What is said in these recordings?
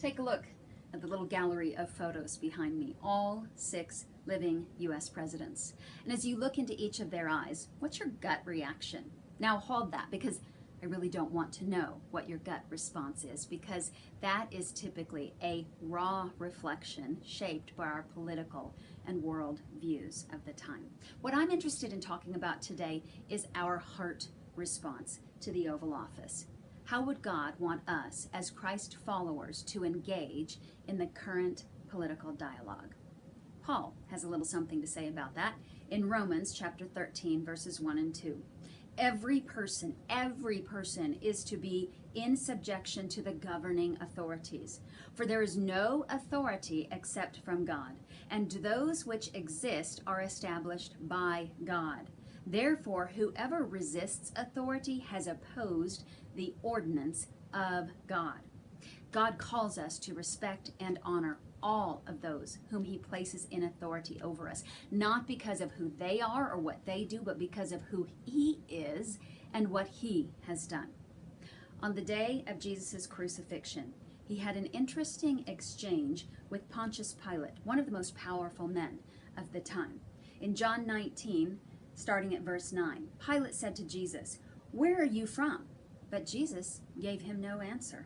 Take a look at the little gallery of photos behind me, all 6 living U.S. presidents. And as you look into each of their eyes, what's your gut reaction? Now hold that, because I really don't want to know what your gut response is, because that is typically a raw reflection shaped by our political and world views of the time. What I'm interested in talking about today is our heart response to the Oval Office. How would God want us as Christ followers to engage in the current political dialogue? Paul has a little something to say about that in Romans chapter 13, verses 1 and 2. Every person is to be in subjection to the governing authorities. For there is no authority except from God, and those which exist are established by God. Therefore, whoever resists authority has opposed the ordinance of God. God calls us to respect and honor all of those whom he places in authority over us, not because of who they are or what they do, but because of who he is and what he has done. On the day of Jesus' crucifixion, he had an interesting exchange with Pontius Pilate, one of the most powerful men of the time. In John 19, starting at verse 9, Pilate said to Jesus, "Where are you from?" But Jesus gave him no answer.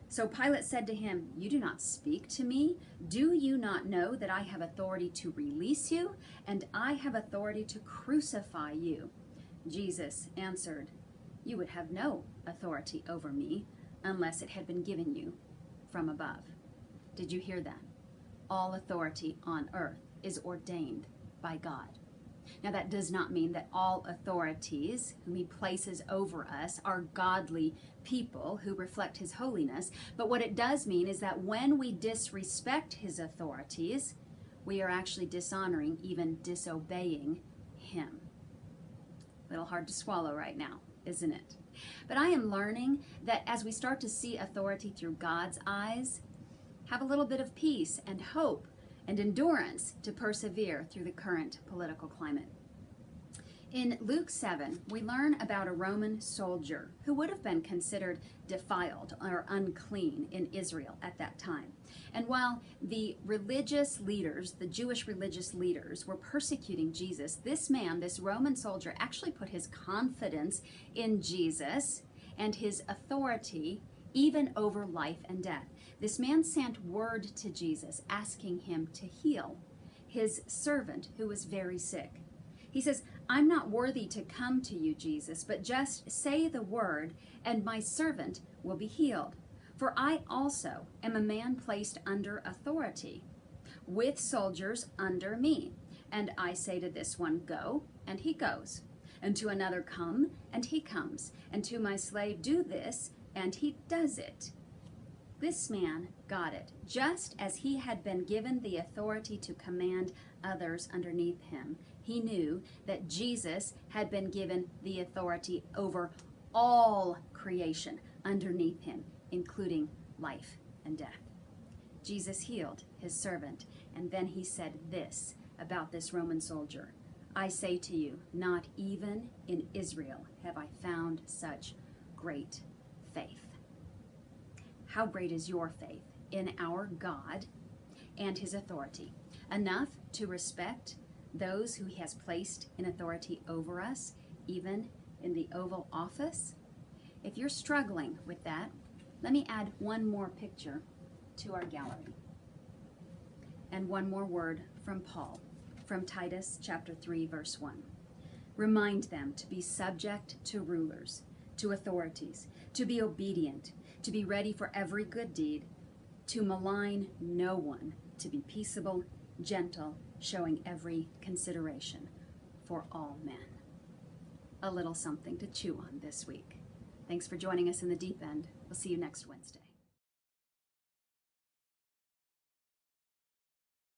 So Pilate said to him, "You do not speak to me? Do you not know that I have authority to release you, and I have authority to crucify you?" Jesus answered, "You would have no authority over me unless it had been given you from above." Did you hear that? All authority on earth is ordained by God. Now, that does not mean that all authorities whom he places over us are godly people who reflect his holiness. But what it does mean is that when we disrespect his authorities, we are actually dishonoring, even disobeying him. A little hard to swallow right now, isn't it? But I am learning that as we start to see authority through God's eyes, have a little bit of peace and hope and endurance to persevere through the current political climate. In Luke 7, we learn about a Roman soldier who would have been considered defiled or unclean in Israel at that time. And while the religious leaders, the Jewish religious leaders, were persecuting Jesus, this man, this Roman soldier, actually put his confidence in Jesus and his authority even over life and death. This man sent word to Jesus asking him to heal his servant who was very sick. He says, "I'm not worthy to come to you, Jesus, but just say the word and my servant will be healed. For I also am a man placed under authority, with soldiers under me. And I say to this one, 'Go,' and he goes. And to another, 'Come,' and he comes. And to my slave, 'Do this,' and he does it." This man got it, just as he had been given the authority to command others underneath him. He knew that Jesus had been given the authority over all creation underneath him, including life and death. Jesus healed his servant, and then he said this about this Roman soldier: "I say to you, not even in Israel have I found such great faith." How great is your faith in our God and his authority? Enough to respect those who he has placed in authority over us, even in the Oval Office? If you're struggling with that, let me add one more picture to our gallery. And one more word from Paul, from Titus chapter 3, verse 1. "Remind them to be subject to rulers, to authorities, to be obedient, to be ready for every good deed, to malign no one, to be peaceable, gentle, showing every consideration for all men." A little something to chew on this week. Thanks for joining us in the deep end. We'll see you next Wednesday.